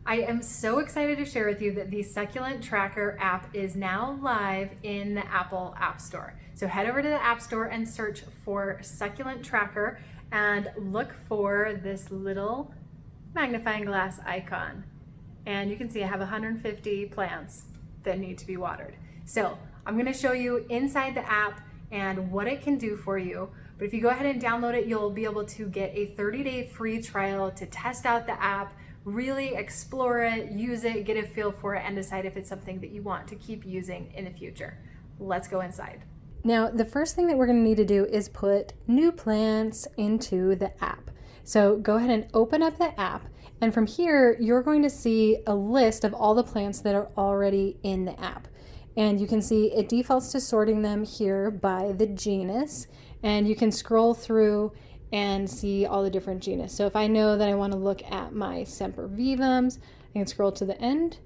I am so excited to share with you that the Succulent Tracker app is now live in the Apple App Store. So head over to the App Store and search for Succulent Tracker and look for this little magnifying glass icon. And you can see I have 150 plants that need to be watered. So I'm going to show you inside the app and what it can do for you. But if you go ahead and download it, you'll be able to get a 30-day free trial to test out the app, really explore it, use it, get a feel for it, and decide if it's something that you want to keep using in the future. Let's go inside. Now, the first thing that we're going to need to do is put new plants into the app. So go ahead and open up the app, and from here, you're going to see a list of all the plants that are already in the app. And you can see it defaults to sorting them here by the genus, and you can scroll through and see all the different genus. So if I know that I want to look at my sempervivums, I can scroll to the end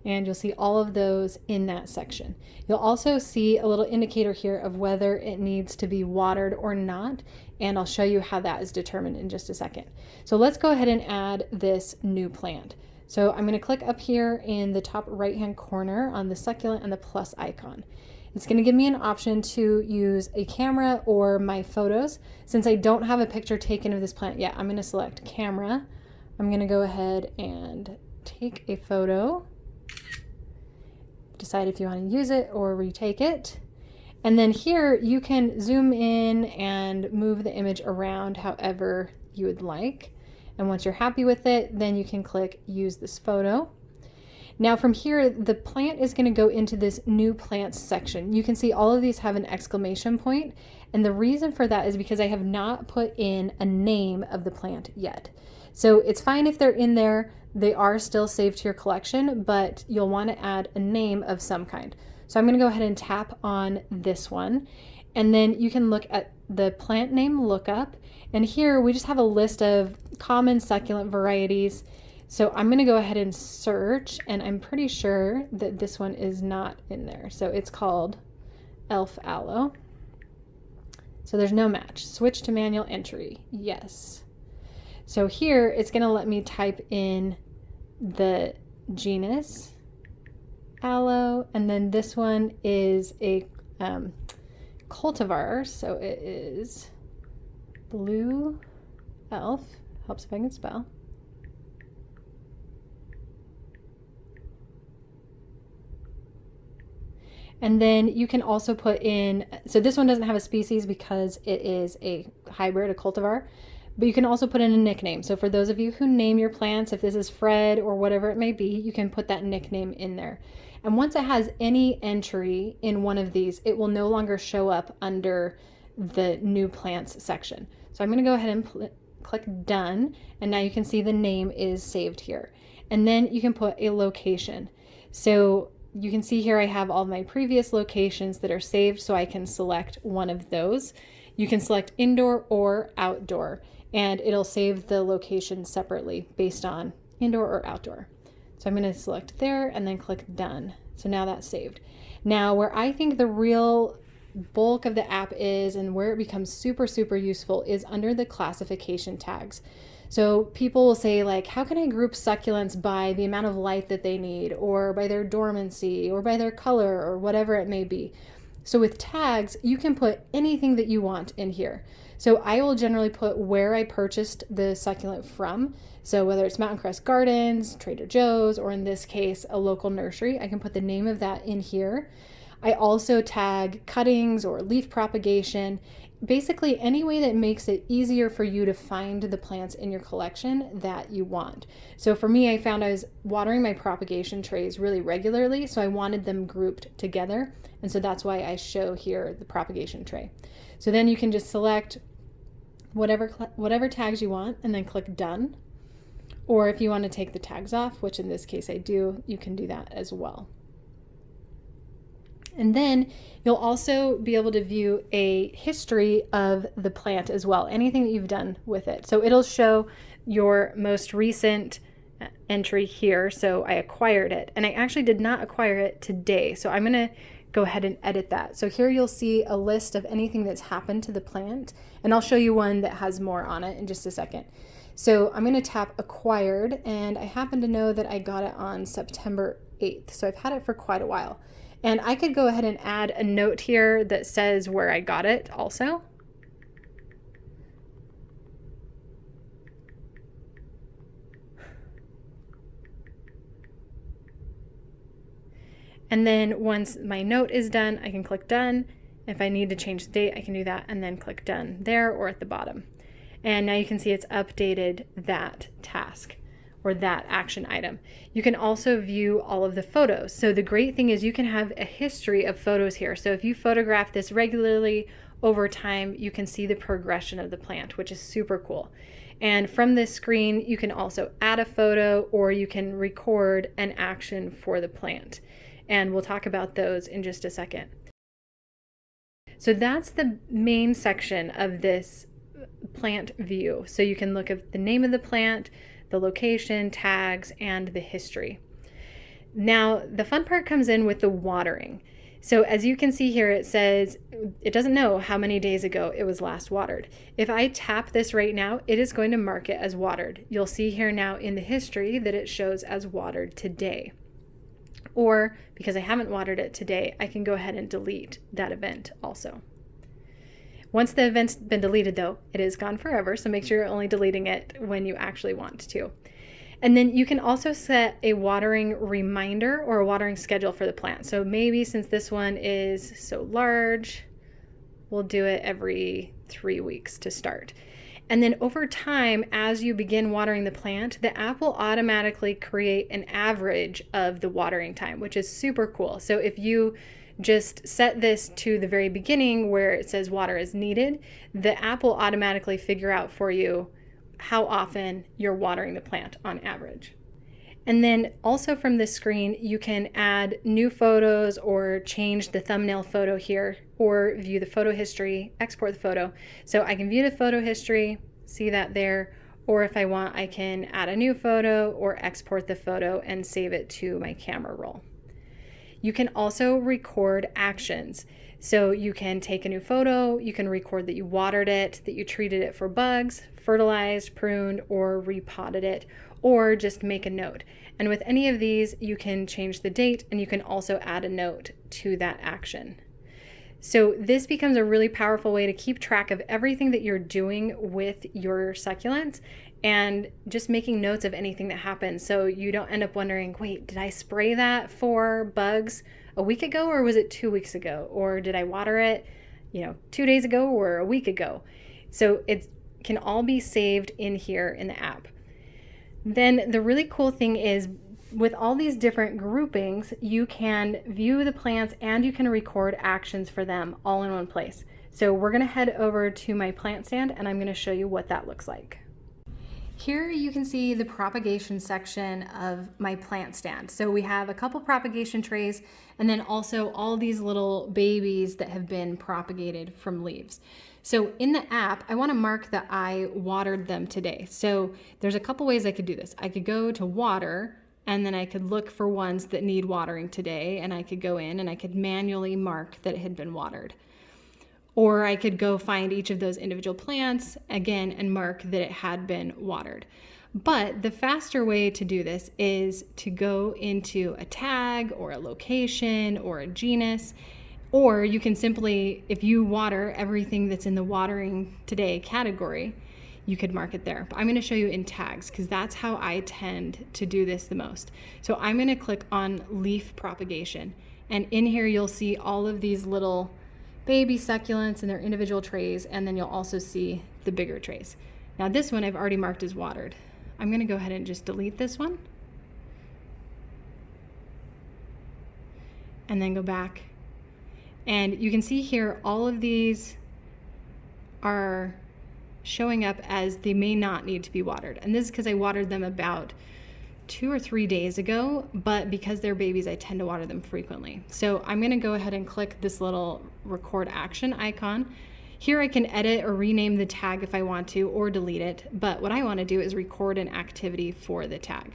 and you'll see all of those in that section. You'll also see a little indicator here of whether it needs to be watered or not, and I'll show you how that is determined in just a second. So let's go ahead and add this new plant. So I'm going to click up here in the top right hand corner on the succulent and the plus icon. It's going to give me an option to use a camera or my photos. Since I don't have a picture taken of this plant yet, I'm going to select camera. I'm going to go ahead and take a photo. Decide if you want to use it or retake it. And then here you can zoom in and move the image around however you would like. And once you're happy with it, then you can click use this photo. Now from here, the plant is going to go into this new plants section. You can see all of these have an exclamation point, and the reason for that is because I have not put in a name of the plant yet. So it's fine if they're in there, they are still saved to your collection, but you'll want to add a name of some kind. So I'm going to go ahead and tap on this one, and then you can look at the plant name lookup, and here we just have a list of common succulent varieties. So I'm going to go ahead and search, and I'm pretty sure that this one is not in there. So it's called Elf Aloe. So there's no match. Switch to manual entry. Yes. So here it's going to let me type in the genus aloe, and then this one is a cultivar. So it is Blue Elf. Helps if I can spell. And then you can also put in, so this one doesn't have a species because it is a hybrid, a cultivar, but you can also put in a nickname. So for those of you who name your plants, if this is Fred or whatever it may be, you can put that nickname in there. And once it has any entry in one of these, it will no longer show up under the new plants section. So I'm going to go ahead and click done. And now you can see the name is saved here. And then you can put a location. So you can see here I have all my previous locations that are saved, so I can select one of those. You can select indoor or outdoor, and it'll save the location separately based on indoor or outdoor. So I'm going to select there and then click done. So now that's saved. Now where I think the real bulk of the app is and where it becomes super, super useful is under the classification tags. So people will say, like, how can I group succulents by the amount of light that they need, or by their dormancy, or by their color, or whatever it may be. So with tags, you can put anything that you want in here. So I will generally put where I purchased the succulent from. So whether it's Mountain Crest Gardens, Trader Joe's, or in this case, a local nursery, I can put the name of that in here. I also tag cuttings or leaf propagation, basically any way that makes it easier for you to find the plants in your collection that you want. So for me, I found I was watering my propagation trays really regularly, so I wanted them grouped together. And so that's why I show here the propagation tray. So then you can just select whatever tags you want and then click done. Or if you want to take the tags off, which in this case I do, you can do that as well. And then you'll also be able to view a history of the plant as well, anything that you've done with it. So it'll show your most recent entry here. So I acquired it, and I actually did not acquire it today. So I'm going to go ahead and edit that. So here you'll see a list of anything that's happened to the plant, and I'll show you one that has more on it in just a second. So I'm going to tap acquired, and I happen to know that I got it on September 8th. So I've had it for quite a while. And I could go ahead and add a note here that says where I got it also. And then once my note is done, I can click done. If I need to change the date, I can do that and then click done there or at the bottom. And now you can see it's updated that task or that action item. You can also view all of the photos. So the great thing is you can have a history of photos here. So if you photograph this regularly over time, you can see the progression of the plant, which is super cool. And from this screen, you can also add a photo or you can record an action for the plant. And we'll talk about those in just a second. So that's the main section of this plant view. So you can look at the name of the plant, the location, tags, and the history. Now, the fun part comes in with the watering. So as you can see here, it says it doesn't know how many days ago it was last watered. If I tap this right now, it is going to mark it as watered. You'll see here now in the history that it shows as watered today. Or because I haven't watered it today, I can go ahead and delete that event also. Once the event's been deleted though, it is gone forever, so make sure you're only deleting it when you actually want to. And then you can also set a watering reminder or a watering schedule for the plant. So maybe since this one is so large, we'll do it every 3 weeks to start. And then over time, as you begin watering the plant, the app will automatically create an average of the watering time, which is super cool. So if you just set this to the very beginning where it says water is needed, the app will automatically figure out for you how often you're watering the plant on average. And then also from this screen, you can add new photos or change the thumbnail photo here or view the photo history, export the photo. So I can view the photo history, see that there, or if I want, I can add a new photo or export the photo and save it to my camera roll. You can also record actions. So you can take a new photo, you can record that you watered it, that you treated it for bugs, fertilized, pruned, or repotted it, or just make a note. And with any of these, you can change the date and you can also add a note to that action. So this becomes a really powerful way to keep track of everything that you're doing with your succulents and just making notes of anything that happens. So you don't end up wondering, wait, did I spray that for bugs a week ago or was it 2 weeks ago? Or did I water it, 2 days ago or a week ago? So it can all be saved in here in the app. Then the really cool thing is with all these different groupings, you can view the plants and you can record actions for them all in one place. So we're going to head over to my plant stand and I'm going to show you what that looks like. Here you can see the propagation section of my plant stand. So we have a couple propagation trays and then also all these little babies that have been propagated from leaves. So in the app, I want to mark that I watered them today. So there's a couple ways I could do this. I could go to water and then I could look for ones that need watering today and I could go in and I could manually mark that it had been watered. Or I could go find each of those individual plants again and mark that it had been watered. But the faster way to do this is to go into a tag or a location or a genus, or you can simply, if you water everything that's in the watering today category, you could mark it there. But I'm going to show you in tags because that's how I tend to do this the most. So I'm going to click on leaf propagation. And in here you'll see all of these little baby succulents in their individual trays, and then you'll also see the bigger trays. Now this one I've already marked as watered. I'm going to go ahead and just delete this one. And then go back. And you can see here all of these are showing up as they may not need to be watered. And this is because I watered them about 2 or 3 days ago, but because they're babies, I tend to water them frequently. So I'm going to go ahead and click this little record action icon. Here I can edit or rename the tag if I want to, or delete it. But what I want to do is record an activity for the tag.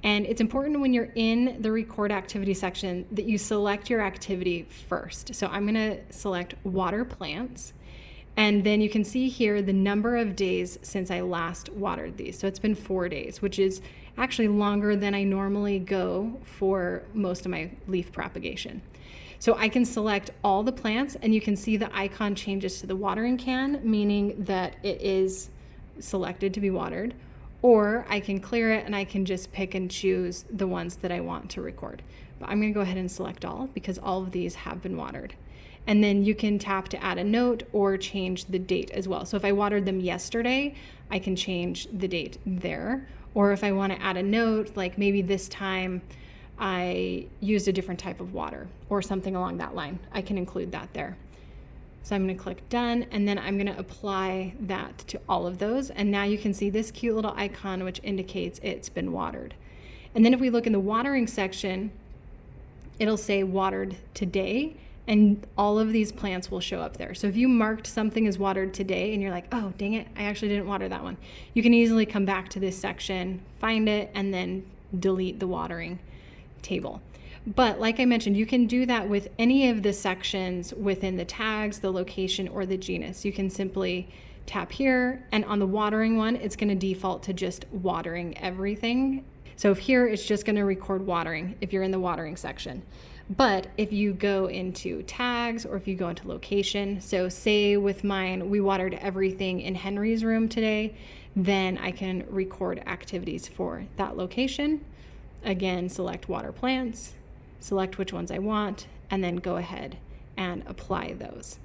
And it's important when you're in the record activity section that you select your activity first. So I'm going to select water plants. And then you can see here the number of days since I last watered these. So it's been 4 days, which is actually longer than I normally go for most of my leaf propagation. So I can select all the plants, and you can see the icon changes to the watering can, meaning that it is selected to be watered. Or I can clear it and I can just pick and choose the ones that I want to record. But I'm going to go ahead and select all because all of these have been watered. And then you can tap to add a note or change the date as well. So if I watered them yesterday, I can change the date there. Or if I want to add a note, like maybe this time I used a different type of water or something along that line, I can include that there. So I'm going to click done, and then I'm going to apply that to all of those. And now you can see this cute little icon, which indicates it's been watered. And then if we look in the watering section, it'll say watered today, and all of these plants will show up there. So if you marked something as watered today and you're like, oh, dang it, I actually didn't water that one, you can easily come back to this section, find it, and then delete the watering table. But like I mentioned, you can do that with any of the sections within the tags, the location, or the genus. You can simply tap here, and on the watering one, it's going to default to just watering everything. So if here, it's just going to record watering if you're in the watering section. But if you go into tags or if you go into location, so say with mine, we watered everything in Henry's room today, then I can record activities for that location. Again, select water plants, select which ones I want, and then go ahead and apply those.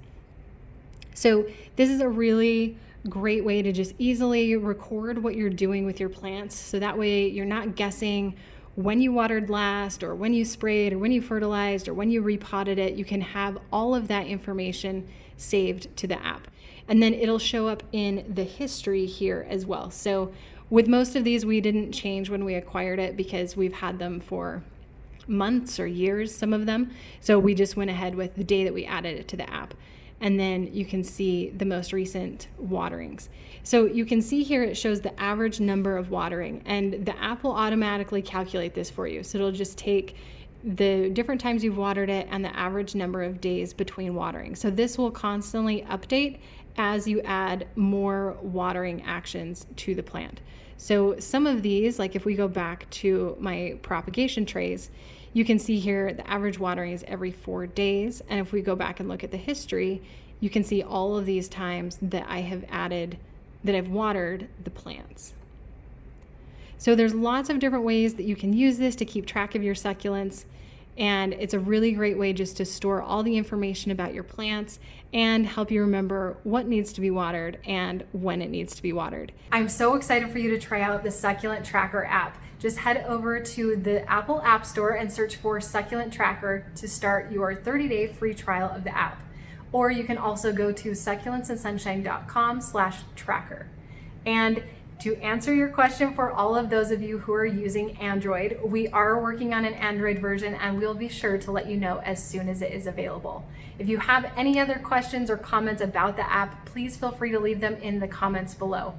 So this is a really great way to just easily record what you're doing with your plants. So that way you're not guessing when you watered last, or when you sprayed, or when you fertilized, or when you repotted it. You can have all of that information saved to the app. And then it'll show up in the history here as well. So with most of these, we didn't change when we acquired it because we've had them for months or years, some of them. So we just went ahead with the day that we added it to the app. And then you can see the most recent waterings. So you can see here it shows the average number of watering, and the app will automatically calculate this for you. So it'll just take the different times you've watered it and the average number of days between watering. So this will constantly update as you add more watering actions to the plant. So some of these, like if we go back to my propagation trays, you can see here the average watering is every 4 days. And if we go back and look at the history, you can see all of these times that I have added, that I've watered the plants. So there's lots of different ways that you can use this to keep track of your succulents. And it's a really great way just to store all the information about your plants and help you remember what needs to be watered and when it needs to be watered. I'm so excited for you to try out the Succulent Tracker app. Just head over to the Apple App Store and search for Succulent Tracker to start your 30-day free trial of the app. Or you can also go to succulentsandsunshine.com/tracker. And to answer your question, for all of those of you who are using Android, we are working on an Android version, and we'll be sure to let you know as soon as it is available. If you have any other questions or comments about the app, please feel free to leave them in the comments below.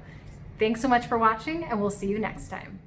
Thanks so much for watching, and we'll see you next time.